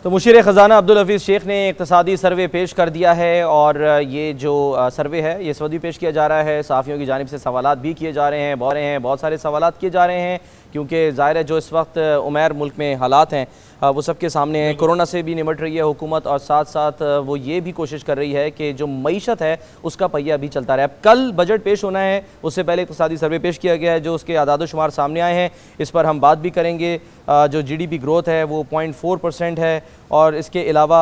तो मुशीर ख़जाना अब्दुल हफीज़ शेख ने इक़्तिसादी सर्वे पेश कर दिया है और ये जो सर्वे है ये सऊदी पेश किया जा रहा है। सहाफ़ियों की जानिब से सवालात भी किए जा रहे हैं, बहुत सारे सवालात किए जा रहे हैं क्योंकि ज़ाहिर है जो इस वक्त उमैर मुल्क में हालात हैं वो सबके सामने है। कोरोना से भी निमट रही है हुकूमत और साथ साथ वो ये भी कोशिश कर रही है कि जो मईशत है उसका पहिया भी चलता रहे। अब कल बजट पेश होना है, उससे पहले इक़्तिसादी सर्वे पेश किया गया है, जो उसके आदाद शुमार सामने आए हैं इस पर हम बात भी करेंगे। जो GDP ग्रोथ है वो 0.4% है और इसके अलावा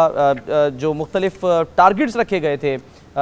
जो मुख्तलिफ टारगेट्स रखे गए थे,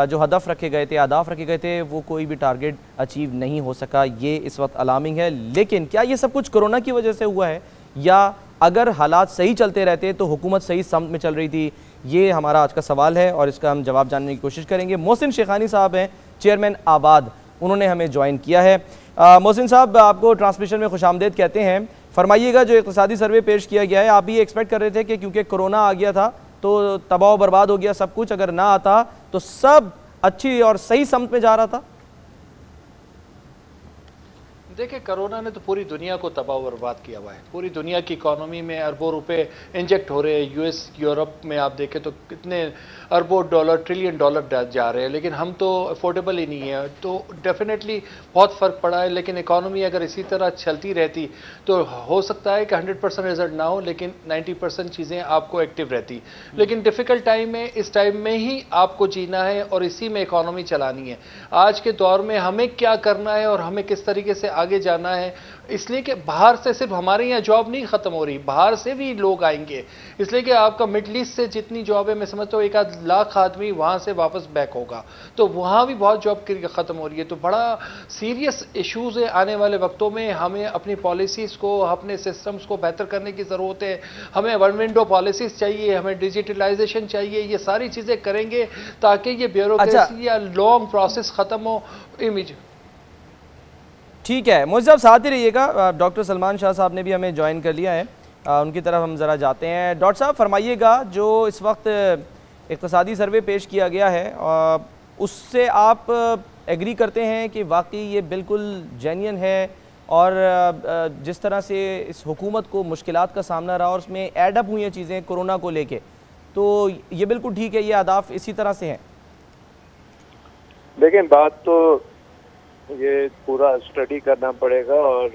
जो हदफ रखे गए थे, अहदाफ रखे गए थे, वो कोई भी टारगेट अचीव नहीं हो सका। ये इस वक्त अलार्मिंग है। लेकिन क्या ये सब कुछ कोरोना की वजह से हुआ है या अगर हालात सही चलते रहते तो हुकूमत सही समत में चल रही थी? ये हमारा आज का सवाल है और इसका हम जवाब जानने की कोशिश करेंगे। मोहसिन शेखानी साहब हैं, चेयरमैन आबाद, उन्होंने हमें ज्वाइन किया है। मोहसिन साहब, आपको ट्रांसमिशन में खुशामदीद कहते हैं। फरमाइएगा, जो इक़्तिसादी सर्वे पेश किया गया है, आप भी एक्सपेक्ट कर रहे थे कि क्योंकि कोरोना आ गया था तो तबाह बर्बाद हो गया सब कुछ, अगर ना आता तो सब अच्छी और सही समत में जा रहा था? देखिए, कोरोना ने तो पूरी दुनिया को तबाह बर्बाद किया हुआ है। पूरी दुनिया की इकॉनमी में अरबों रुपए इंजेक्ट हो रहे हैं। US यूरोप में आप देखें तो कितने अरबों डॉलर, ट्रिलियन डॉलर जा रहे हैं, लेकिन हम तो अफोर्डेबल ही नहीं है। तो डेफिनेटली बहुत फ़र्क पड़ा है। लेकिन इकॉनमी अगर इसी तरह चलती रहती तो हो सकता है कि 100% रिजल्ट ना हो, लेकिन 90% चीज़ें आपको एक्टिव रहती। लेकिन डिफ़िकल्ट टाइम में, इस टाइम में ही आपको जीना है और इसी में इकॉनमी चलानी है। आज के दौर में हमें क्या करना है और हमें किस तरीके से आगे जाना है, इसलिए कि बाहर से सिर्फ हमारे यहाँ जॉब नहीं खत्म हो रही, बाहर से भी लोग आएंगे। इसलिए कि आपका मिडल ईस्ट से जितनी जॉब है, मैं समझता हूँ 1 लाख आदमी वहां से वापस बैक होगा, तो वहां भी बहुत जॉब खत्म हो रही है। तो बड़ा सीरियस इश्यूज है। आने वाले वक्तों में हमें अपनी पॉलिसीज को, अपने सिस्टम्स को बेहतर करने की जरूरत है। हमें वन विंडो पॉलिसीज चाहिए, हमें डिजिटलाइजेशन चाहिए। ये सारी चीजें करेंगे ताकि ये ब्यूरोक्रेसी या लॉन्ग प्रोसेस खत्म हो। इमेज ठीक है, मोहसिन साहब साथ ही रहिएगा। डॉक्टर सलमान शाह साहब ने भी हमें ज्वाइन कर लिया है, उनकी तरफ हम ज़रा जाते हैं। डॉक्टर साहब फरमाइएगा, जो इस वक्त इक़्तिसादी सर्वे पेश किया गया है उससे आप एग्री करते हैं कि वाकई ये बिल्कुल जेन्युइन है और जिस तरह से इस हुकूमत को मुश्किलात का सामना रहा और उसमें एड अप हुई हैं चीज़ें कोरोना को लेके, तो ये बिल्कुल ठीक है, ये अहदाफ इसी तरह से हैं? लेकिन बात तो ये पूरा स्टडी करना पड़ेगा और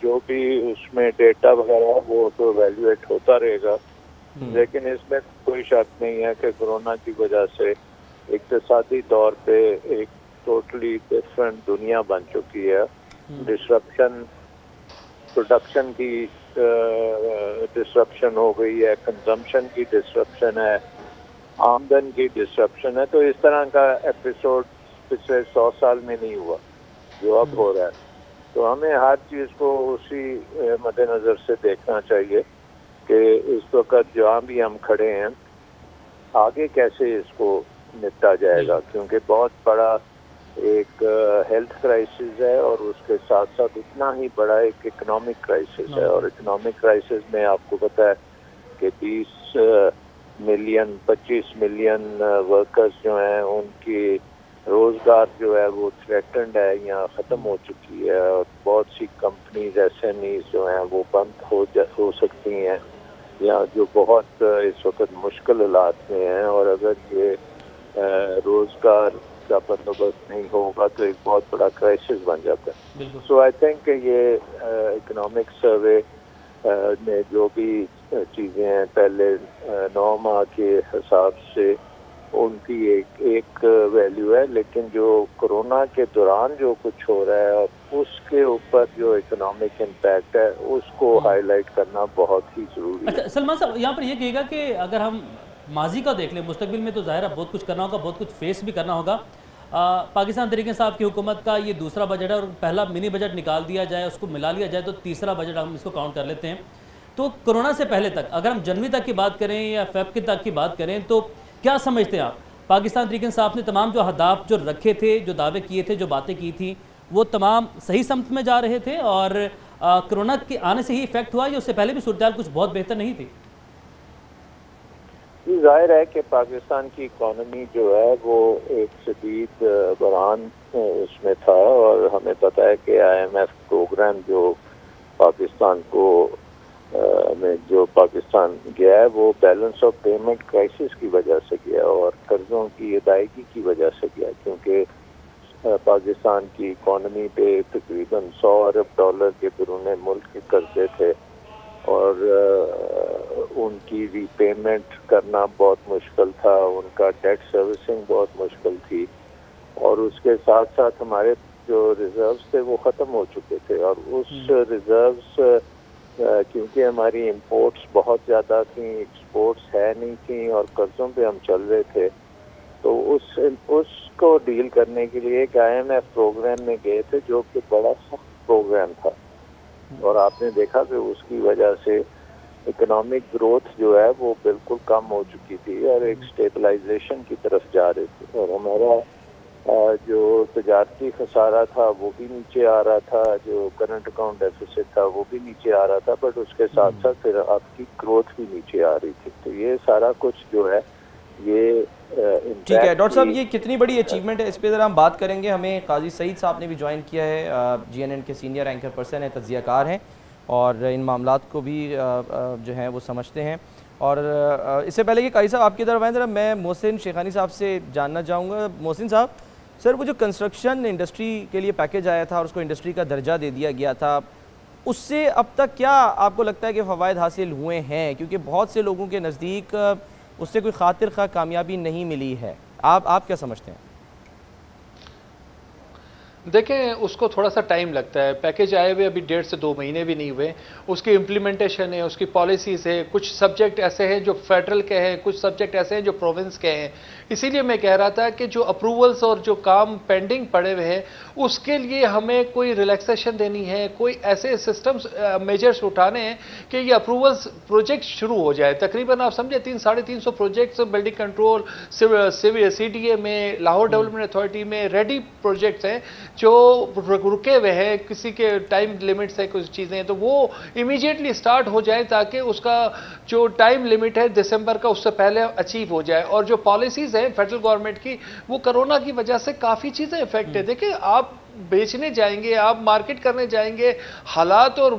जो भी उसमें डेटा वगैरह वो तो वैल्यूएट होता रहेगा। लेकिन इसमें कोई शक नहीं है कि कोरोना की वजह से इक़्तिसादी तौर पे एक टोटली डिफरेंट दुनिया बन चुकी है। डिसरप्शन, प्रोडक्शन की डिसरप्शन हो गई है, कंजम्पशन की डिसरप्शन है, आमदन की डिसरप्शन है। तो इस तरह का एपिसोड पिछले 100 साल में नहीं हुआ जो अब हो रहा है। तो हमें हर चीज़ को उसी मद्देनज़र से देखना चाहिए कि इस वक्त जहाँ भी हम खड़े हैं आगे कैसे इसको निपटा जाएगा, क्योंकि बहुत बड़ा एक हेल्थ क्राइसिस है और उसके साथ साथ इतना ही बड़ा एक इकोनॉमिक क्राइसिस है। और इकोनॉमिक क्राइसिस में आपको पता है कि 20 मिलियन 25 मिलियन वर्कर्स जो हैं उनकी रोजगार जो है वो थ्रेटन्ड है या ख़त्म हो चुकी है और बहुत सी कंपनीज SMEs जो हैं वो बंद हो सकती हैं या जो बहुत इस वक्त मुश्किल हालात में हैं। और अगर ये रोजगार का बंदोबस्त नहीं होगा तो एक बहुत बड़ा क्राइसिस बन जाता है। सो आई थिंक ये इकोनॉमिक सर्वे में जो भी चीज़ें हैं पहले 9 माह के हिसाब से उनकी एक वैल्यू है, लेकिन जो कोरोना के दौरान जो कुछ हो रहा है और उसके ऊपर जो इकोनॉमिक इम्पैक्ट है उसको हाईलाइट करना बहुत ही जरूरी है। अच्छा सलमान साहब, यहाँ पर ये कहिएगा कि अगर हम माजी का देख लें, मुस्तकबिल में तो ज़ाहिर है बहुत कुछ करना होगा, बहुत कुछ फेस भी करना होगा। पाकिस्तान तहरीक इंसाफ की हुकूमत का ये दूसरा बजट है और पहला मिनी बजट निकाल दिया जाए, उसको मिला लिया जाए तो तीसरा बजट हम इसको काउंट कर लेते हैं। तो कोरोना से पहले तक अगर हम जनवरी तक की बात करें या फेब तक की बात करें तो क्या समझते हैं आप, पाकिस्तान तहरीक इंसाफ ने तमाम जो अहदाफ जो रखे थे, जो दावे किए थे, जो बातें की थी, वो तमाम सही समत में जा रहे थे और कोरोना के आने से ही इफेक्ट हुआ या उससे पहले भी सूरत कुछ बहुत बेहतर नहीं थी? जाहिर है कि पाकिस्तान की इकॉनमी जो है वो एक शदीद बहरान उसमें था और हमें पता है कि IMF प्रोग्राम जो पाकिस्तान को में जो पाकिस्तान गया है वो बैलेंस ऑफ पेमेंट क्राइसिस की वजह से गया और कर्जों की अदायगी की वजह से गया, क्योंकि पाकिस्तान की इकॉनमी पे तकरीबन 100 अरब डॉलर के बैरून मुल्क के कर्जे थे और उनकी रीपेमेंट करना बहुत मुश्किल था, उनका डेट सर्विसिंग बहुत मुश्किल थी और उसके साथ साथ हमारे जो रिजर्व्स थे वो ख़त्म हो चुके थे और उस रिजर्व्स क्योंकि हमारी इंपोर्ट्स बहुत ज़्यादा थी, एक्सपोर्ट्स है नहीं थी और कर्ज़ों पे हम चल रहे थे, तो उसको डील करने के लिए एक IMF प्रोग्राम में गए थे जो कि बड़ा सख्त प्रोग्राम था और आपने देखा कि उसकी वजह से इकोनॉमिक ग्रोथ जो है वो बिल्कुल कम हो चुकी थी और एक स्टेबलाइजेशन की तरफ जा रहे थे और हमारा जो तजारती खसारा था वो भी नीचे आ रहा था, जो करंट अकाउंट डेफिसिट था वो भी नीचे आ रहा था, बट उसके साथ साथ फिर आपकी ग्रोथ भी नीचे आ रही थी। तो ये सारा कुछ जो है ये ठीक है डॉक्टर साहब, ये कितनी बड़ी अचीवमेंट है इस पे ज़रा हम बात करेंगे। हमें काजी सईद साहब ने भी ज्वाइन किया है, GNN के सीनियर एंकर पर्सन है, तज्ज़ियाकार हैं और इन मामलात को भी जो हैं वो समझते हैं। और इससे पहले कि काजी साहब आपकी तरफ आए, ज़रा मैं मोहसिन शेखानी साहब से जानना चाहूँगा। मोहसिन साहब, सर वो जो कंस्ट्रक्शन इंडस्ट्री के लिए पैकेज आया था और उसको इंडस्ट्री का दर्जा दे दिया गया था, उससे अब तक क्या आपको लगता है कि फ़वाइद हासिल हुए हैं? क्योंकि बहुत से लोगों के नज़दीक उससे कोई खातिर खा कामयाबी नहीं मिली है। आप क्या समझते हैं? देखें, उसको थोड़ा सा टाइम लगता है। पैकेज आए हुए अभी 1.5 से 2 महीने भी नहीं हुए, उसकी इम्प्लीमेंटेशन है, उसकी पॉलिसीज़ है, कुछ सब्जेक्ट ऐसे हैं जो फेडरल के हैं, कुछ सब्जेक्ट ऐसे हैं जो प्रोविंस के हैं। इसीलिए मैं कह रहा था कि जो अप्रूवल्स और जो काम पेंडिंग पड़े हुए हैं उसके लिए हमें कोई रिलैक्सेशन देनी है, कोई ऐसे सिस्टम्स मेजर्स उठाने हैं कि ये अप्रूवल्स प्रोजेक्ट शुरू हो जाए। तकरीबन आप समझे 300-350 प्रोजेक्ट्स बिल्डिंग कंट्रोल, CDA में, लाहौर डेवलपमेंट अथॉरिटी में रेडी प्रोजेक्ट्स हैं जो रुके हुए हैं, किसी के टाइम लिमिट्स है, कुछ चीज़ें, तो वो इमीडिएटली स्टार्ट हो जाए ताकि उसका जो टाइम लिमिट है दिसंबर का उससे पहले अचीव हो जाए। और जो पॉलिसीज़ हैं फेडरल गवर्नमेंट की वो कोरोना की वजह से काफ़ी चीज़ें इफेक्ट है। देखिए, आप बेचने जाएंगे, आप मार्केट करने जाएंगे, हालात और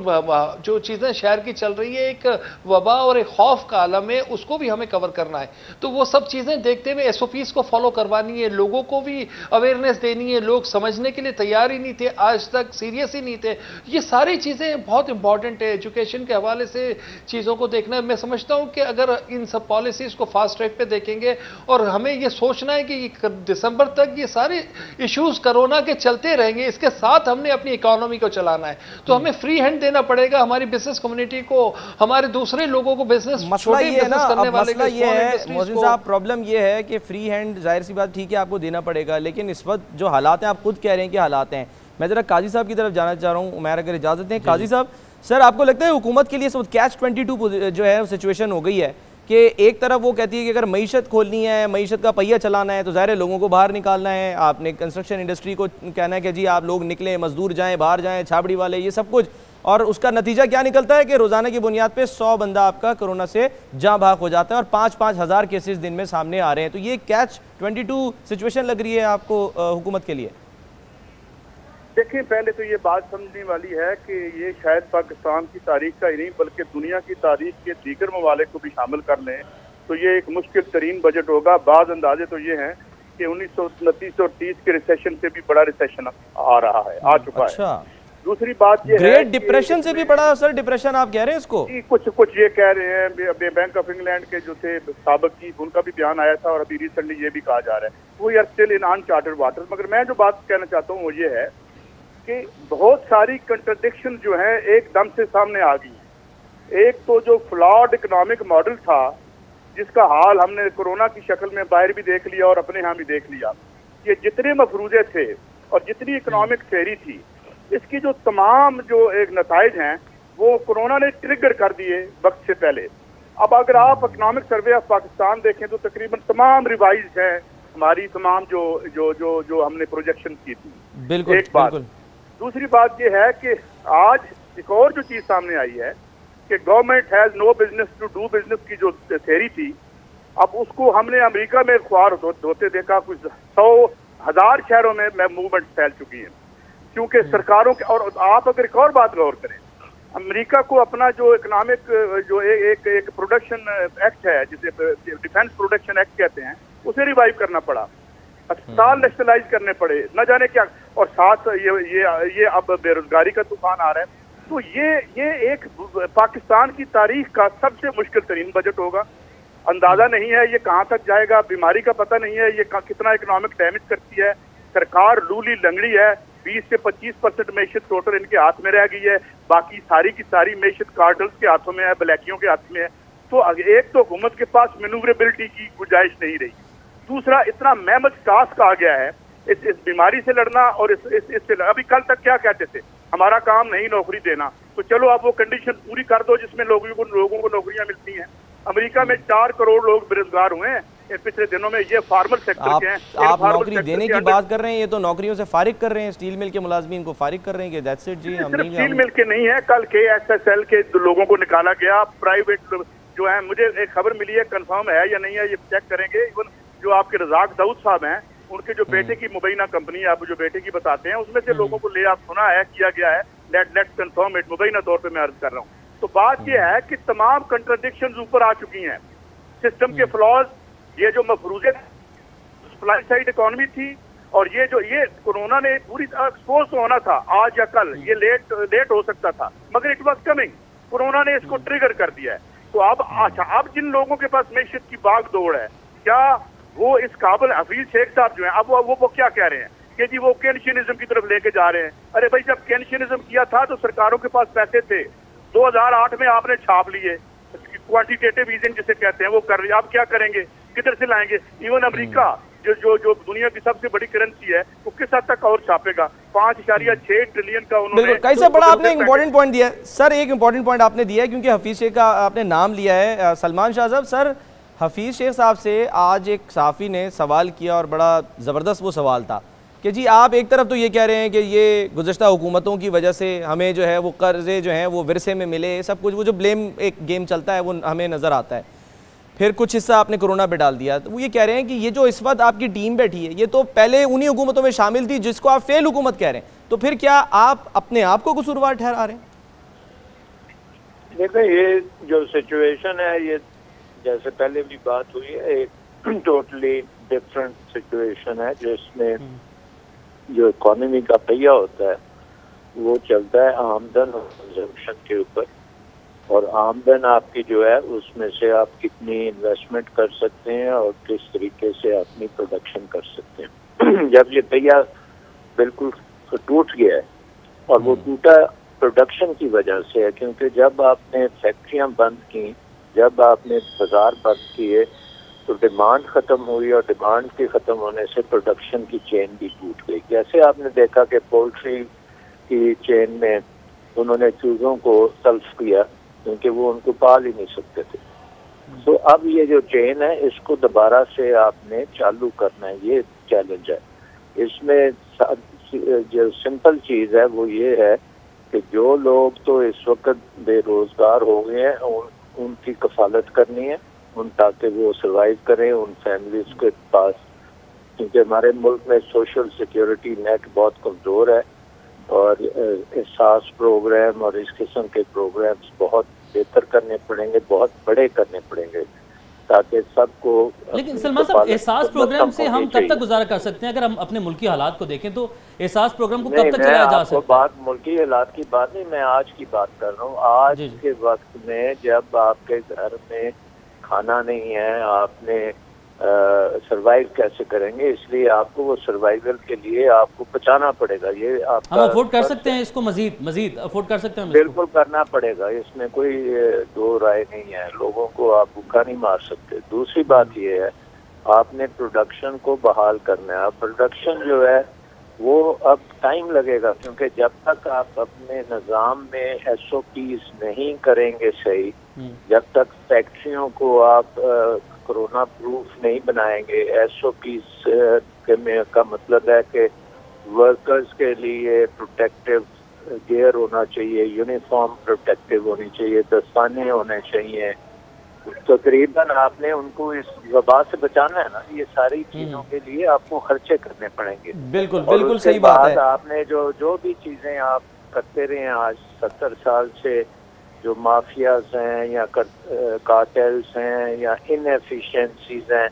जो चीज़ें शहर की चल रही है, एक वबा और एक खौफ का आलम है, उसको भी हमें कवर करना है। तो वो सब चीज़ें देखते हुए SOPs को फॉलो करवानी है, लोगों को भी अवेयरनेस देनी है। लोग समझने के लिए तैयार ही नहीं थे, आज तक सीरियस ही नहीं थे। ये सारी चीज़ें बहुत इंपॉर्टेंट है। एजुकेशन के हवाले से चीज़ों को देखना है। मैं समझता हूँ कि अगर इन सब पॉलिसीज़ को फास्ट ट्रैक पे देखेंगे और हमें ये सोचना है कि दिसंबर तक ये सारे इश्यूज कोरोना के चलते रहेंगे, इसके साथ हमने अपनी इकोनॉमी को चलाना है, तो हमें फ्री हैंड देना पड़ेगा हमारी बिजनेस कम्युनिटी को, मसले हमारे लोगों को, बिजनेस मसला ये है ना, अब मसला ये है मोहसिन साहब, प्रॉब्लम ये है कि फ्री हैंड जाहिर सी बात ठीक है आपको देना पड़ेगा, लेकिन इस वक्त जो हालात हैं आप खुद कह रहे हैं कि हालात हैं। मैं जरा काजी साहब की तरफ जाना चाह रहा हूँ, उमैर अगर इजाज़त है। काजी साहब, सर आपको लगता है हुकूमत के लिए सब कैच 22 जो है सिचुएशन हो गई है कि एक तरफ वो कहती है कि अगर मईशत खोलनी है, मईशत का पहिया चलाना है तो ज़ाहिर है लोगों को बाहर निकालना है, आपने कंस्ट्रक्शन इंडस्ट्री को कहना है कि जी आप लोग निकलें, मजदूर जाएं, बाहर जाएं, छाबड़ी वाले, ये सब कुछ, और उसका नतीजा क्या निकलता है कि रोज़ाना की बुनियाद पे 100 बंदा आपका कोरोना से जाँ भाग हो जाता है और 5-5 हज़ार केसेस दिन में सामने आ रहे हैं। तो ये कैच 22 सिचुएशन लग रही है आपको हुकूमत के लिए? देखिए, पहले तो ये बात समझने वाली है कि ये शायद पाकिस्तान की तारीख का ही नहीं बल्कि दुनिया की तारीख के दीगर ममालिक को भी शामिल कर लें तो ये एक मुश्किल तरीन बजट होगा। बाज़ अंदाजे तो ये हैं कि 1929 और 30 के रिसेशन से भी बड़ा रिसेशन आ रहा है, आ चुका है। दूसरी बात ये है, ग्रेट डिप्रेशन से भी बड़ा सर डिप्रेशन आप कह रहे हैं इसको? कुछ ये कह रहे हैं। बैंक ऑफ इंग्लैंड के जो थे साबिक चीफ, उनका भी बयान आया था और अभी रिसेंटली ये भी कहा जा रहा है वो यार स्टिल इन अनचार्टेड वाटर। मगर मैं जो बात कहना चाहता हूँ वो ये है कि बहुत सारी कंट्रडिक्शन जो है एकदम से सामने आ गई हैं। एक तो जो फ्लॉड इकोनॉमिक मॉडल था जिसका हाल हमने कोरोना की शक्ल में बाहर भी देख लिया और अपने यहाँ भी देख लिया, ये जितने मफरूजे थे और जितनी इकोनॉमिक थ्योरी थी, इसकी जो तमाम जो एक नताइज हैं वो कोरोना ने ट्रिगर कर दिए वक्त से पहले। अब अगर आप इकोनॉमिक सर्वे ऑफ पाकिस्तान देखें तो तकरीबन तमाम रिवाइज हैं हमारी तमाम जो जो जो जो हमने प्रोजेक्शन की थी। बिल्कुल, एक बात। दूसरी बात यह है कि आज एक और जो चीज सामने आई है कि government has no business to do business की जो थ्योरी थी, अब उसको हमने अमेरिका में अखबार होते देखा, कुछ 100,000 शहरों में मूवमेंट फैल चुकी है क्योंकि सरकारों के। और आप अगर एक और बात गौर करें, अमेरिका को अपना जो इकोनॉमिक जो एक प्रोडक्शन एक्ट है, जिसे डिफेंस प्रोडक्शन एक्ट कहते हैं, उसे रिवाइव करना पड़ा, अस्पताल नेशनलाइज करने पड़े, न जाने क्या, और साथ ये अब बेरोजगारी का तूफान आ रहा है। तो ये एक पाकिस्तान की तारीख का सबसे मुश्किल तरीन बजट होगा। अंदाजा नहीं है ये कहाँ तक जाएगा, बीमारी का पता नहीं है ये कितना इकोनॉमिक डैमेज करती है। सरकार लूली लंगड़ी है, 20 से 25% मैशियत टोटल इनके हाथ में रह गई है, बाकी सारी की सारी मैशियत कार्टल्स के हाथों में है, ब्लैकियों के हाथ में है। तो एक तो हुकूमत के पास मैनूवरेबिलिटी की गुंजाइश नहीं रही, दूसरा इतना मेहनत टास्क आ गया है इस बीमारी से लड़ना। और इससे अभी कल तक क्या कहते थे, हमारा काम नहीं नौकरी देना, तो चलो आप वो कंडीशन पूरी कर दो जिसमें लोगों को नौकरियां मिलती हैं। अमेरिका में 4 करोड़ लोग बेरोजगार हुए हैं पिछले दिनों में, ये फार्मल सेक्टर के हैं। आप नौकरी देने की बात कर रहे हैं, ये तो नौकरियों से फारिग कर रहे हैं, स्टील मिल के मुलाजमीन को फारिग कर रहे हैं कि दैट्स इट जी। सिर्फ स्टील मिल के नहीं है, कल KSSL के लोगों को निकाला गया, प्राइवेट जो है, मुझे एक खबर मिली है, कंफर्म है या नहीं है ये चेक करेंगे। इवन जो आपके रजाक दाऊद साहब हैं, उनके जो बेटे की मुबैना कंपनी है, आप जो बेटे की बताते हैं, उसमें से लोगों को ले आप सुना है, किया गया है। लेट्स कंफर्म इट, मुबैना तौर पे मैं अर्ज कर रहा हूँ। तो बात यह है कि तमाम कंट्राडिक्शंस ऊपर आ चुकी हैं, सिस्टम के फ्लॉज, ये जो मफरूजे सप्लाई साइड इकोनॉमी थी, और ये कोरोना ने पूरी एक्सपोज तो होना था आज या कल, ये लेट हो सकता था, मगर इट वाज कमिंग, कोरोना ने इसको ट्रिगर कर दिया है। तो अब जिन लोगों के पास मैशियत की बाग दौड़ है, क्या वो इस काबिल हफीज शेख साहब जो हैं, अब वो क्या कह रहे हैं कि जी वो केनेशियनिज्म की तरफ लेके जा रहे हैं। अरे भाई, जब केनेशियनिज्म किया था तो सरकारों के पास पैसे थे, 2008 में आपने छाप लिए, क्वांटिटेटिव ईजिंग जिसे कहते हैं वो कर रही है। आप क्या करेंगे, किधर से लाएंगे? इवन अमेरिका जो दुनिया की सबसे बड़ी करेंसी है, वो किस हद तक और छापेगा? 5.6 ट्रिलियन का उन्होंने। कैसे बड़ा आपने इंपॉर्टेंट पॉइंट दिया सर, एक इंपॉर्टेंट पॉइंट आपने दिया है, क्योंकि हफीज शेख का आपने नाम लिया है। सलमान शाह साहब, सर हफीज शेख साहब से आज एक सहाफ़ी ने सवाल किया और बड़ा ज़बरदस्त वो सवाल था कि जी आप एक तरफ तो ये कह रहे हैं कि ये गुज़श्ता हुकूमतों की वजह से हमें जो है वो कर्ज़े जो हैं वो विरसे में मिले, सब कुछ वो जो ब्लेम एक गेम चलता है वो हमें नज़र आता है, फिर कुछ हिस्सा आपने कोरोना पे डाल दिया। तो वो ये कह रहे हैं कि ये जो इस वक्त आपकी टीम बैठी है, ये तो पहले उन्हीं हुकूमतों में शामिल थी जिसको आप फेल हुकूमत कह रहे हैं, तो फिर क्या आप अपने आप को कसूरवार ठहरा रहे हैं? देखो, ये जो सिचुएशन है, ये जैसे पहले भी बात हुई है, एक टोटली डिफरेंट सिचुएशन है, जिसमें जो इकोनॉमी का पहिया होता है वो चलता है आमदन और कंजम्पशन के ऊपर, और आमदन आपकी जो है उसमें से आप कितनी इन्वेस्टमेंट कर सकते हैं और किस तरीके से अपनी प्रोडक्शन कर सकते हैं। जब ये पहिया बिल्कुल टूट गया है, और वो टूटा प्रोडक्शन की वजह से है, क्योंकि जब आपने फैक्ट्रियां बंद की, जब आपने बाजार बंद किए, तो डिमांड खत्म हुई, और डिमांड के खत्म होने से प्रोडक्शन की चेन भी टूट गई। जैसे आपने देखा कि पोल्ट्री की चेन में उन्होंने चूज़ों को तल्फ किया क्योंकि वो उनको पाल ही नहीं सकते थे। तो अब ये जो चेन है, इसको दोबारा से आपने चालू करना है, ये चैलेंज है। इसमें जो सिंपल चीज़ है वो ये है कि जो लोग तो इस वक्त बेरोजगार हो गए हैं, उनकी कफालत करनी है, ताकि वो सर्वाइव करें, उन फैमिलीज के पास, क्योंकि हमारे मुल्क में सोशल सिक्योरिटी नेट बहुत कमज़ोर है, और एहसास प्रोग्राम और इस किस्म के प्रोग्राम्स बहुत बेहतर करने पड़ेंगे, बहुत बड़े करने पड़ेंगे, ताकि सबको। लेकिन सलमान साहब, एहसास प्रोग्राम से हम कब तक गुजारा कर सकते हैं? अगर हम अपने मुल्की हालात को देखें तो एहसास प्रोग्राम को कब तक चलाया जा सकता है? बात मुल्की हालात की बात नहीं, मैं आज की बात कर रहा हूँ। आज के वक्त में जब आपके घर में खाना नहीं है, आपने सर्वाइव कैसे करेंगे? इसलिए आपको वो सर्वाइवल के लिए आपको बचाना पड़ेगा। ये आप हम अफोर्ड कर सकते हैं इसको, मजीद अफोर्ड कर सकते हैं? बिल्कुल करना पड़ेगा, इसमें कोई दो राय नहीं है। लोगों को आप भूखा नहीं मार सकते। दूसरी बात ये है, आपने प्रोडक्शन को बहाल करना है। प्रोडक्शन जो है वो अब टाइम लगेगा, क्योंकि जब तक आप अपने निज़ाम में SOPs नहीं करेंगे सही, जब तक फैक्ट्रियों को आप कोरोना प्रूफ नहीं बनाएंगे। SOPs का मतलब है कि वर्कर्स के लिए प्रोटेक्टिव गियर होना चाहिए, यूनिफॉर्म प्रोटेक्टिव होनी चाहिए, दस्ताने होने चाहिए। तकरीबन आपने उनको इस वबा से बचाना है ना, ये सारी चीजों के लिए आपको खर्चे करने पड़ेंगे। बिल्कुल सही बात है। आपने जो भी चीजें आप करते रहे हैं आज 70 साल से, जो माफियाज हैं या कार्टेल्स हैं या इनएफिशिएंसीज हैं,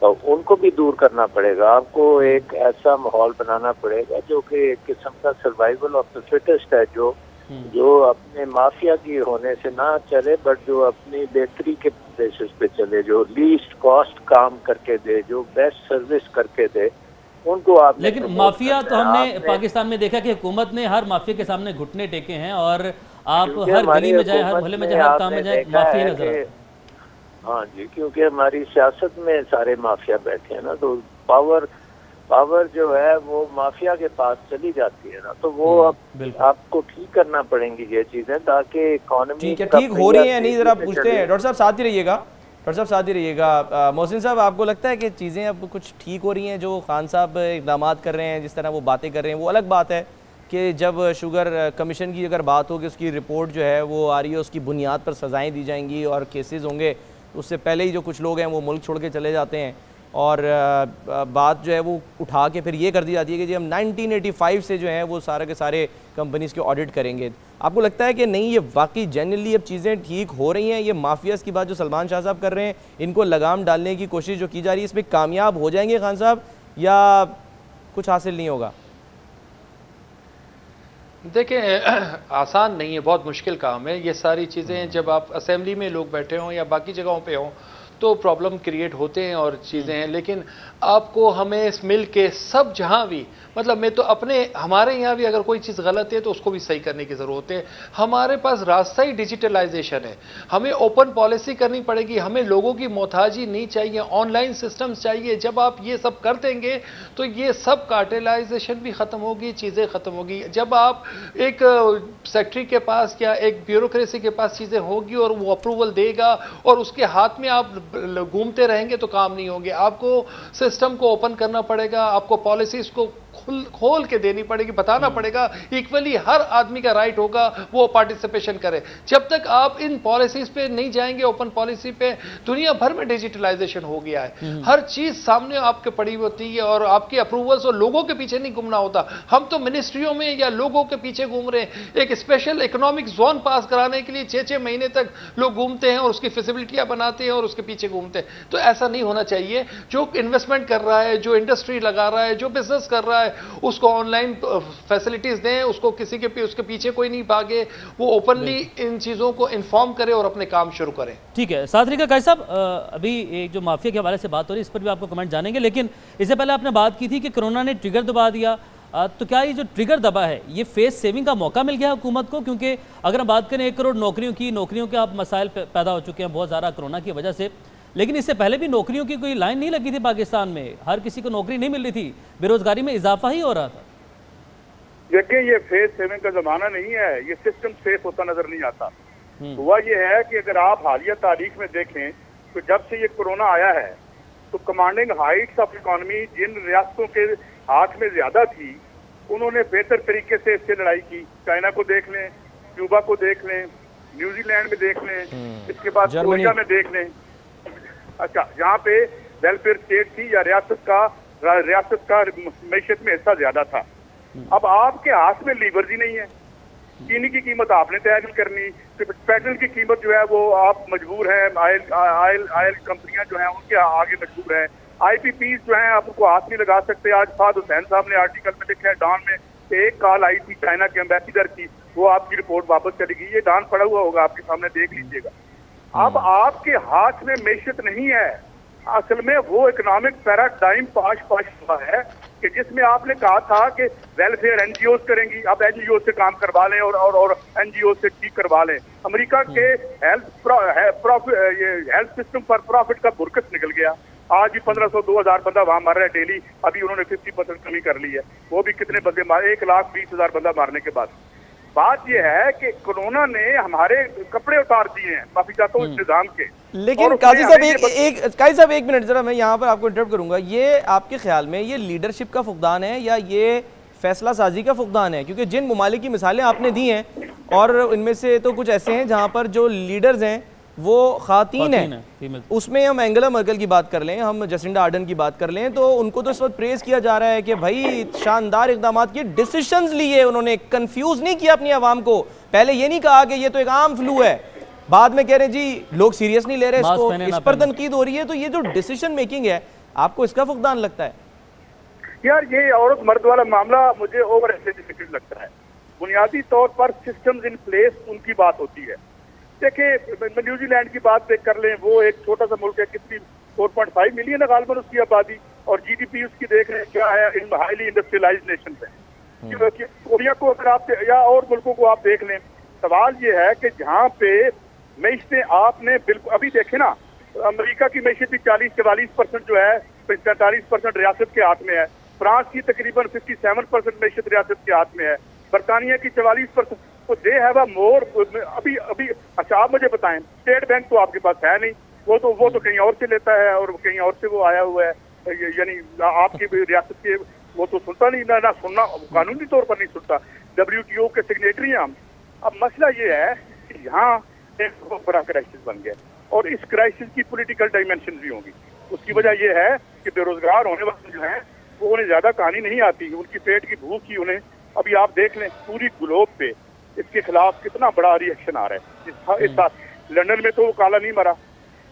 तो उनको भी दूर करना पड़ेगा। आपको एक ऐसा माहौल बनाना पड़ेगा जो कि एक किस्म का सर्वाइवल ऑफ द फिटेस्ट है, जो अपने माफिया की होने से ना चले, बट जो अपनी बेहतरी के बेसिस पे चले, जो लीस्ट कॉस्ट काम करके दे, जो बेस्ट सर्विस करके दे, उनको आप। लेकिन माफिया तो हमने पाकिस्तान में देखा कि हुकूमत ने हर माफिया के सामने घुटने टेके हैं, और आप हर गली में जाए, हर मोहल्ले में जाए, हर काम में जाए, माफिया नजर आते हैं। हाँ जी, क्योंकि हमारी सियासत में सारे माफिया बैठे हैं ना, तो पावर जो है वो माफिया के पास चली जाती है ना, तो वो अब आपको ठीक करना पड़ेंगी ये चीजें, ताकि इकोनॉमी ठीक हो रही है नहीं। जरा पूछते हैं डॉक्टर साहब, साथ ही रहिएगा। डॉक्टर साहब साथ ही रहिएगा। मोहसिन साहब, आपको लगता है कि चीज़ें अब कुछ ठीक हो रही हैं? जो खान साहब इक़दाम कर रहे हैं, जिस तरह वो बातें कर रहे हैं, वो अलग बात है कि जब शुगर कमीशन की अगर बात होगी, उसकी रिपोर्ट जो है वो आ रही है, उसकी बुनियाद पर सज़ाएँ दी जाएंगी और केसेस होंगे, उससे पहले ही जो कुछ लोग हैं वो मुल्क छोड़ के चले जाते हैं, और बात जो है वो उठा के फिर ये कर दी जाती है कि जी हम 1985 से जो है वो सारे के सारे कंपनीज़ के ऑडिट करेंगे। आपको लगता है कि नहीं, ये वाकई जेन्युइनली अब चीज़ें ठीक हो रही हैं? ये माफियाज़ की बात जो सलमान शाह साहब कर रहे हैं, इनको लगाम डालने की कोशिश जो की जा रही है, इसमें कामयाब हो जाएंगे खान साहब या कुछ हासिल नहीं होगा? देखिए, आसान नहीं है, बहुत मुश्किल काम है। ये सारी चीज़ें जब आप असेंबली में लोग बैठे हों या बाकी जगहों पे हों तो प्रॉब्लम क्रिएट होते हैं और चीज़ें हैं, लेकिन आपको हमें मिल के सब जहाँ भी, मतलब मैं तो अपने हमारे यहाँ भी अगर कोई चीज़ गलत है तो उसको भी सही करने की ज़रूरत है। हमारे पास रास्ता ही डिजिटलाइजेशन है, हमें ओपन पॉलिसी करनी पड़ेगी, हमें लोगों की मोहताजी नहीं चाहिए, ऑनलाइन सिस्टम्स चाहिए। जब आप ये सब कर देंगे तो ये सब कार्टेलाइजेशन भी ख़त्म होगी, चीज़ें ख़त्म होगी। जब आप एक सेक्रेटरी के पास या एक ब्यूरोक्रेसी के पास चीज़ें होगी और वो अप्रूवल देगा और उसके हाथ में आप घूमते रहेंगे तो काम नहीं होंगे। आपको सिस्टम को ओपन करना पड़ेगा, आपको पॉलिसीज को खोल के देनी पड़ेगी, बताना पड़ेगा इक्वली हर आदमी का राइट होगा वो पार्टिसिपेशन करे। जब तक आप इन पॉलिसीज पे नहीं जाएंगे, ओपन पॉलिसी पे, दुनिया भर में डिजिटलाइजेशन हो गया है, हर चीज सामने आपके पड़ी होती है और आपके अप्रूवल्स और लोगों के पीछे नहीं घूमना होता। हम तो मिनिस्ट्रियों में या लोगों के पीछे घूम रहे हैं। एक स्पेशल इकोनॉमिक जोन पास कराने के लिए 6-6 महीने तक लोग घूमते हैं और उसकी फैसिलिटियां बनाते हैं और उसके पीछे घूमते हैं। तो ऐसा नहीं होना चाहिए। जो इन्वेस्टमेंट कर रहा है, जो इंडस्ट्री लगा रहा है, जो बिजनेस कर रहा है, उसको ऑनलाइन फैसिलिटीज दें, उसको किसी के उसके पीछे कोई नहीं भागे, वो ओपनली इन चीजों को इन्फॉर्म करे और अपने काम शुरू करें। ठीक है, साथ रहिएगा। काजी साहब, अभी एक जो माफिया के हवाले से बात हो रही है, इस पर भी आपको कमेंट जानेंगे, लेकिन इससे पहले आपने बात की थी कि कोरोना ने ट्रिगर दबा दिया, तो क्या ये जो ट्रिगर दबा है ये फेस सेविंग का मौका मिल गया हुकूमत को? क्योंकि अगर हम बात करें 1 करोड़ नौकरियों के आप मसाइल पैदा हो चुके हैं बहुत ज़्यादा कोरोना की वजह से, लेकिन इससे पहले भी नौकरियों की कोई लाइन नहीं लगी थी पाकिस्तान में, हर किसी को नौकरी नहीं मिल रही थी, बेरोजगारी में इजाफा ही हो रहा था। देखिए, ये फेस सेविंग का जमाना नहीं है, ये सिस्टम सेफ होता नजर नहीं आता। हुआ ये है कि अगर आप हालिया तारीख में देखें तो जब से ये कोरोना आया है तो कमांडिंग हाइट्स ऑफ इकोनॉमी जिन रियासतों के हाथ में ज्यादा थी उन्होंने बेहतर तरीके से इससे लड़ाई की। चाइना को देख लें, क्यूबा को देख लें, न्यूजीलैंड में देख लें, इसके बाद कोरिया में देख लें। अच्छा, जहाँ पे वेलफेयर स्टेट थी या रियासत का मैशत में हिस्सा ज्यादा था। अब आपके हाथ में लीवर्स ही नहीं है। चीनी की कीमत आपने तय नहीं करनी, पेट्रोल की कीमत जो है वो आप मजबूर हैं, आयल कंपनियां जो हैं उनके आगे मजबूर हैं। IPPs जो हैं आप उनको हाथ नहीं लगा सकते। आज फाद हुसैन साहब ने आर्टिकल में लिखा है डॉन में, एक कॉल आई थी चाइना के एम्बेसडर की, वो आपकी रिपोर्ट वापस चली गई। ये डॉन पड़ा हुआ होगा आपके सामने, देख लीजिएगा। अब आपके हाथ में मैशत नहीं है। असल में वो इकोनॉमिक पैराडाइम पाश हुआ है कि जिसमें आपने कहा था कि वेलफेयर NGOs करेंगी, अब NGO से काम करवा लें और NGO से ठीक करवा लें। अमेरिका के हेल्थ सिस्टम पर प्रॉफिट का बुरकस निकल गया। आज भी 1500-2000 बंदा वहां मर रहा है डेली। अभी उन्होंने 50% कमी कर ली है। वो भी कितने बंदे मारे, 1,20,000 बंदा मारने के बाद। बात यह है कि कोरोना ने हमारे कपड़े उतार दिए हैं, माफी चाहता हूँ, इस निजाम के। लेकिन काजी साहब एक मिनट जरा मैं यहाँ पर आपको इंटरप्ट करूंगा। ये आपके ख्याल में ये लीडरशिप का फुकदान है या ये फैसला साजी का फुकदान है? क्योंकि जिन ममालिक की मिसालें आपने दी हैं और इनमें से तो कुछ ऐसे हैं जहाँ पर जो लीडर्स हैं वो खातीन है। उसमें हम एंगेला मर्केल की बात कर लें, हम जेसिंडा आर्डन की बात कर लें, तो उनको तो इस वक्त प्रेज किया जा रहा है कि भाई शानदार इकदाम किए, डिसीजंस लिए उन्होंने, कंफ्यूज नहीं किया अपनी आवाम को। पहले ये नहीं कहा कि ये तो एक आम फ्लू है, बाद में कह रहे जी लोग सीरियस नहीं ले रहे इसको, इस पर तनकीद हो रही है। तो ये जो डिसीजन मेकिंग है, आपको इसका फुकदान लगता है? यार ये औरत मर्द वाला मामला मुझे ओवर एस्टिमेटेड लगता है। बुनियादी तौर पर सिस्टम्स इन प्लेस उनकी बात होती है। देखिए न्यूजीलैंड की बात कर लें, वो एक छोटा सा मुल्क है, कितनी 4.5 मिलियन है गालबन उसकी आबादी, और जीडीपी उसकी देख रहे हैं क्या है, इन हाईली इंडस्ट्रियलाइज्ड नेशन है। कोरिया को अगर आप या और मुल्कों को आप देख लें, सवाल ये है कि जहाँ पे मैशतें आपने बिल्कुल अभी देखे ना, अमेरिका की मैशत भी 40-44% जो है, 45% रियासत के हाथ में है। फ्रांस की तकरीबन 57% मैशत रियासत के हाथ में है। बरतानिया की 44%। तो दे हैव अ मोर अभी अभी। अच्छा आप मुझे बताएं, स्टेट बैंक तो आपके पास है नहीं, वो तो कहीं और से लेता है और कहीं और से वो आया हुआ है, यानी आपकी रियासत के वो तो सुनता नहीं, ना सुनना कानूनी तौर पर नहीं सुनता। WTO के सिग्नेटरी हैं हम। अब मसला ये है कि यहाँ एक बहुत बड़ा क्राइसिस बन गया, और इस क्राइसिस की पॉलिटिकल डायमेंशन भी होंगी। उसकी वजह यह है कि बेरोजगार होने वाले जो हैं वो उन्हें ज्यादा कहानी नहीं आती, उनकी पेट की भूख ही उन्हें। अभी आप देख लें पूरी ग्लोब पे इसके खिलाफ कितना बड़ा रिएक्शन आ रहा है। इस साथ लंदन में तो वो काला नहीं मरा,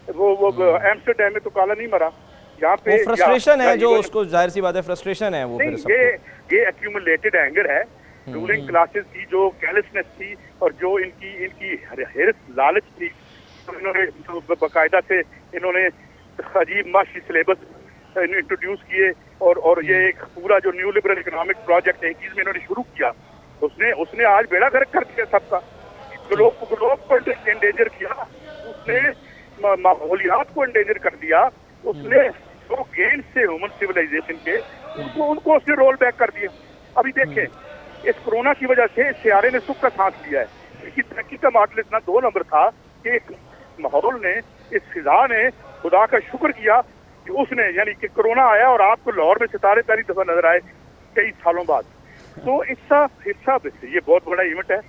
वो एम्स्टरडैम में तो काला नहीं मरा। यहाँ पे फ्रस्ट्रेशन है, जो उसको जाहिर सी बात है फ्रस्ट्रेशन है वो। ये एक्यूमुलेटेड एंगर है रूलिंग क्लासेस की, जो कैलेसनेस थी और जो इनकी हिरस लालच थी। तो इन्होंने बाकायदा से इन्होंने अजीब माशी सिलेबस इंट्रोड्यूस किए, और ये एक पूरा जो न्यू लिबरल इकोनॉमिक प्रोजेक्ट 21 में इन्होंने शुरू किया, उसने आज बेड़ा गर्क कर दिया सबका। ग्लोब को एंडेंजर किया, उसने माहौलियात को एंडेंजर कर दिया, उसने जो गेन से ह्यूमन सिविलाइजेशन के उनको उसने रोल बैक कर दिया। अभी देखें इस कोरोना की वजह से सियारे ने सुख का सांस लिया है। इसकी तरक्की का माडल इतना 2 नंबर था कि माहौल ने, इस फिजा ने खुदा का शुक्र किया कि उसने, यानी कि कोरोना आया और आपको लाहौर में सितारे पहली दफा नजर आए कई सालों बाद। तो इसका हिस्सा ये बहुत बड़ा इवेंट है।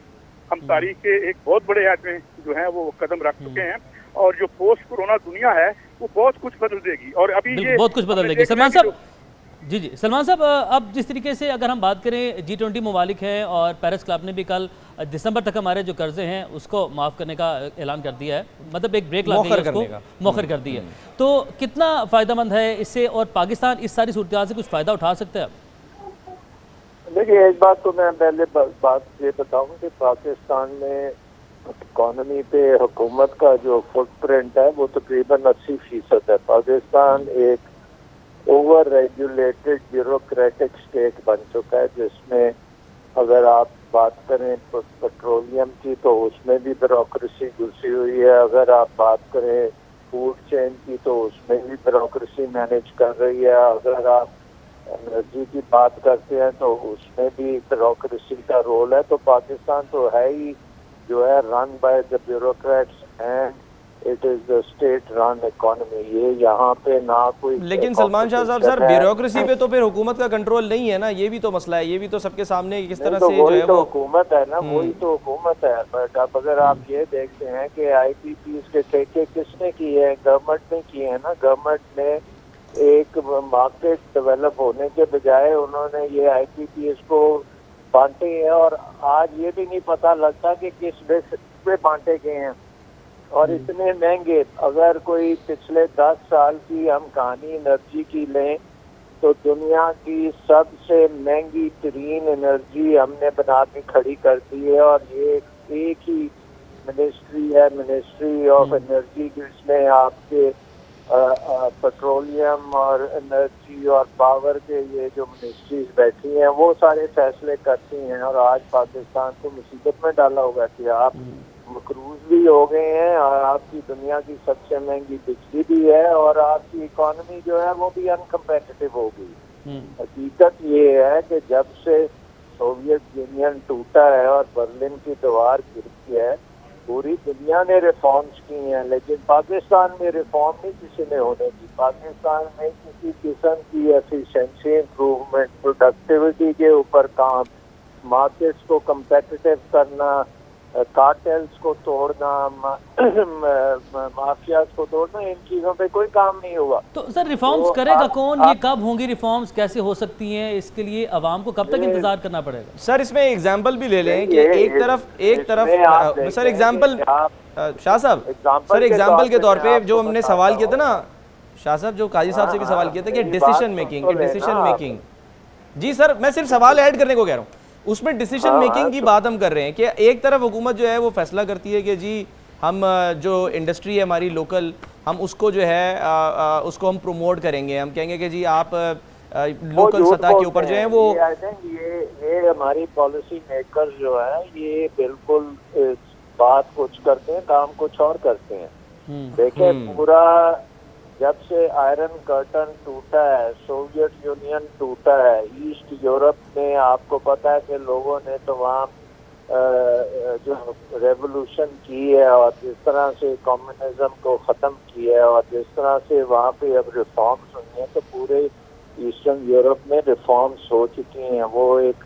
हम तारीख के एक बहुत बड़े आदमी जो है वो कदम रख चुके हैं, और जो पोस्ट कोरोना दुनिया है वो बहुत कुछ बदल देगी, और अभी ये बहुत कुछ बदल देगी। सलमान साहब, जी सलमान साहब, अब जिस तरीके से अगर हम बात करें, G20 ममालिक हैं और पेरिस क्लब ने भी कल दिसंबर तक हमारे जो कर्जे हैं उसको माफ़ करने का ऐलान कर दिया है, मतलब एक ब्रेक लगा दिया, उसको मौखर कर दी है। तो कितना फ़ायदेमंद है इससे, और पाकिस्तान इस सारी सूरत से कुछ फ़ायदा उठा सकता है? देखिए एक बात तो मैं पहले बात ये बताऊं कि पाकिस्तान में इकॉनमी पे हुकूमत का जो फुटप्रिंट है वो तकरीबन 80% है। पाकिस्तान एक ओवर रेगुलेटेड ब्यूरोक्रेटिक स्टेट बन चुका है, जिसमें अगर आप बात करें पेट्रोलियम की तो उसमें भी ब्यूरोक्रेसी घुसी हुई है, अगर आप बात करें फूड चेन की तो उसमें भी ब्यूरोक्रेसी मैनेज कर रही है, अगर आप एनर्जी की बात करते हैं तो उसमें भी ब्यूरोक्रेसी का रोल है। तो पाकिस्तान तो है ही जो है run by the bureaucrats and it is the state run economy. ये यहाँ पे ना कोई, लेकिन सलमान शाह साहब सर ब्यूरोक्रेसी पे तो फिर हुकूमत का कंट्रोल नहीं है ना, ये भी तो मसला है, ये भी तो सबके सामने किस तरह से जो है वो हुकूमत है ना, वही तो हुकूमत है। बट अब अगर आप ये देखते हैं कि IPPs के ठेके किसने किए हैं, गवर्नमेंट ने किए हैं ना। गवर्नमेंट ने एक मार्केट डेवलप होने के बजाय उन्होंने ये IPPs को बांटे हैं, और आज ये भी नहीं पता लगता कि किस बेस पे बांटे गए हैं, और इतने महंगे। अगर कोई पिछले 10 साल की हम कहानी एनर्जी की लें तो दुनिया की सबसे महंगी तरीन एनर्जी हमने बना के खड़ी कर दी है, और ये एक ही मिनिस्ट्री है, मिनिस्ट्री ऑफ एनर्जी, जिसमें आपके पेट्रोलियम और एनर्जी और पावर के ये जो मिनिस्ट्रीज बैठी हैं वो सारे फैसले करती हैं। और आज पाकिस्तान को मुसीबत में डाला होगा कि आप मकरूज भी हो गए हैं, और आपकी दुनिया की सबसे महंगी बिजली भी है, और आपकी इकोनॉमी जो है वो भी अनकम्पेटिटिव हो गई। हकीकत ये है कि जब से सोवियत यूनियन टूटा है और बर्लिन की दीवार गिरती है, पूरी दुनिया ने रिफॉर्म्स की हैं, लेकिन पाकिस्तान में रिफॉर्म नहीं किसी ने होने की। पाकिस्तान में किसी किस्म की एफिशिएंसी इम्प्रूवमेंट, प्रोडक्टिविटी के ऊपर काम, मार्केट्स को कम्पेटिटिव करना, कार्टेल्स को तोड़ना, माफियाज को तोड़ना, इन चीजों पे कोई काम नहीं हुआ। तो सर रिफॉर्म्स करेगा कौन? ये कब होंगी रिफॉर्म्स, कैसे हो सकती हैं? इसके लिए अवाम को कब तक इंतजार करना पड़ेगा? सर इसमें एग्जाम्पल भी ले लें कि एक तरफ सर एग्जाम्पल शाह साहब, सर एग्जाम्पल के तौर पे जो हमने सवाल किया था ना शाह साहब, जो काजी साहब से भी सवाल किया था कि डिसीजन मेकिंग, जी सर मैं सिर्फ सवाल ऐड करने को कह रहा हूँ, उसमें डिसीजन मेकिंग की बात हम कर रहे हैं कि एक तरफ हुकूमत जो है वो फैसला करती है कि जी हम जो इंडस्ट्री है हमारी लोकल, हम उसको जो है उसको हम प्रमोट करेंगे, हम कहेंगे कि जी आप लोकल सतह के ऊपर जो है वो ये हमारी पॉलिसी मेकर जो है ये बिल्कुल बात कुछ करते हैं, काम कुछ और करते हैं। देखिए पूरा जब से आयरन कर्टन टूटा है, सोवियत यूनियन टूटा है, ईस्ट यूरोप में आपको पता है कि लोगों ने तो वहाँ जो रेवोल्यूशन की है और जिस तरह से कम्युनिज्म को ख़त्म किया है और जिस तरह से वहाँ पे अब रिफॉर्म्स हुई हैं, तो पूरे ईस्टर्न यूरोप में रिफॉर्म्स हो चुकी हैं। वो एक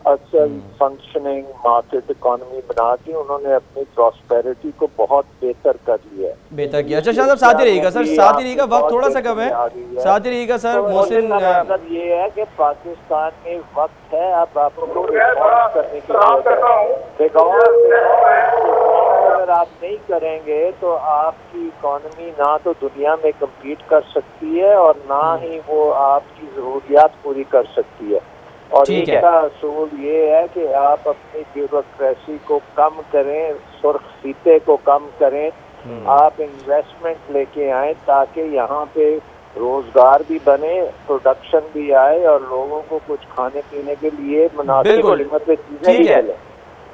असल फंक्शनिंग मार्केट इकोनॉमी बना के उन्होंने अपनी प्रॉस्पेरिटी को बहुत बेहतर कर लिया है। बेहतर किया। अच्छा शाह साहब साथ ही रहिएगा सर, साथ ही रहिएगा, वक्त थोड़ा सा कम है, साथ ही रहिएगा सर। मोहसिन मतलब ये है कि पाकिस्तान में वक्त है अब आपको रिफॉर्म करने की जरूरत है। अगर आप नहीं करेंगे तो आपकी इकोनॉमी ना तो दुनिया में कम्पीट कर सकती है और ना ही वो आपकी जरूरियात पूरी कर सकती है। और इसका असूल ये है कि आप अपनी ब्यूरोक्रेसी को कम करें, सुर्ख फीते को कम करें, आप इन्वेस्टमेंट लेके आए ताकि यहाँ पे रोजगार भी बने, प्रोडक्शन भी आए और लोगों को कुछ खाने पीने के लिए मुनासिब कीमत पे चीजें भी मिले।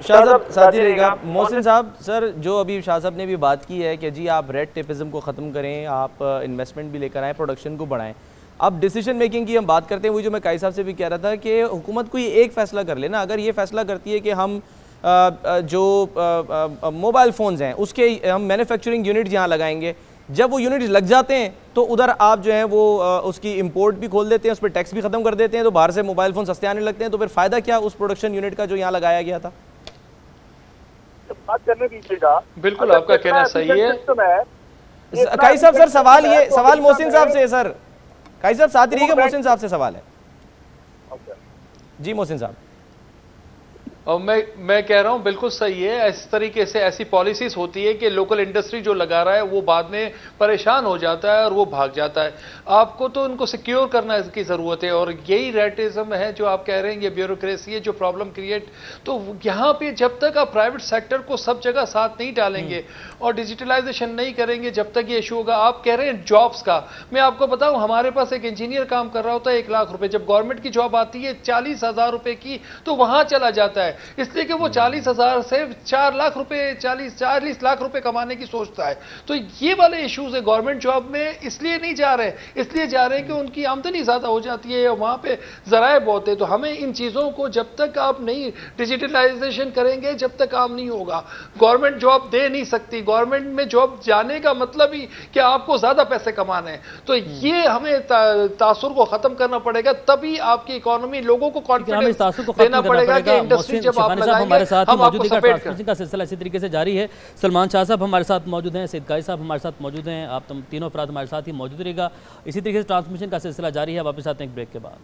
शाह साहब साथ ही रहेगा। मोहसिन साहब सर, जो अभी शाह साहब ने भी बात की है कि जी आप रेड टेपिज्म को ख़त्म करें, आप इन्वेस्टमेंट भी लेकर आएँ, प्रोडक्शन को बढ़ाएं। अब डिसीजन मेकिंग की हम बात करते हैं, वही जो मैं काई साहब से भी कह रहा था कि हुकूमत कोई एक फ़ैसला कर लेना। अगर ये फैसला करती है कि हम जो मोबाइल फ़ोन्स हैं उसके हम मैन्युफैक्चरिंग यूनिट यहाँ लगाएंगे, जब वो यूनिट लग जाते हैं तो उधर आप जो है वो उसकी इंपोर्ट भी खोल देते हैं, उस पर टैक्स भी ख़त्म कर देते हैं, तो बाहर से मोबाइल फ़ोन सस्ते आने लगते हैं, तो फिर फ़ायदा क्या उस प्रोडक्शन यूनिट का जो यहाँ लगाया गया था? बात करने दीजिएगा। बिल्कुल आपका कहना सही है काई साहब। सर सवाल मोहसिन साहब से सर, काई साहब साथ ही रहिएगा, मोहसिन साहब से सवाल है। जी मोहसिन साहब। और मैं कह रहा हूं बिल्कुल सही है। इस तरीके से ऐसी पॉलिसीज होती है कि लोकल इंडस्ट्री जो लगा रहा है वो बाद में परेशान हो जाता है और वो भाग जाता है। आपको तो उनको सिक्योर करना की जरूरत है और यही रेटिज्म है जो आप कह रहे हैं, ये ब्यूरोक्रेसी है जो प्रॉब्लम क्रिएट। तो यहाँ पे जब तक आप प्राइवेट सेक्टर को सब जगह साथ नहीं डालेंगे और डिजिटलाइजेशन नहीं करेंगे, जब तक ये इशू होगा। आप कह रहे हैं जॉब्स का, मैं आपको बताऊं हमारे पास एक इंजीनियर काम कर रहा होता है 1 लाख रुपए, जब गवर्नमेंट की जॉब आती है 40,000 रुपए की तो वहां चला जाता है, इसलिए कि वो 40,000 से 4 लाख रुपए 40 लाख रुपए कमाने की सोचता है। तो ये वाले इश्यूज है गवर्नमेंट जॉब में, इसलिए नहीं जा रहे, इसलिए जा रहे हैं कि उनकी आमदनी ज्यादा हो जाती है, वहां पे जराए बहुत है। तो हमें इन चीजों को जब तक आप नहीं डिजिटलाइजेशन करेंगे, जब तक काम नहीं होगा। गवर्नमेंट जॉब दे नहीं सकती, गवर्नमेंट में जॉब जाने का मतलब ही कि आपको ज्यादा पैसे कमाने हैं। तो ये हमें तासुर को खत्म करना पड़ेगा, तभी आपकी इकोनॉमी, लोगों को कॉन्फिडेंस देना पड़ेगा कि इंडस्ट्री जब आप हमारे साथ ही मौजूद है। ट्रांसमिशन का सिलसिला इसी तरीके से जारी है। सलमान शाह साहब हमारे साथ मौजूद हैं, सैयद काई साहब हमारे साथ मौजूद हैं, आप तीनों अफराद हमारे साथ ही मौजूद रहेगा। इसी तरीके से ट्रांसमिशन का सिलसिला जारी है। वापस आते हैं एक ब्रेक के बाद।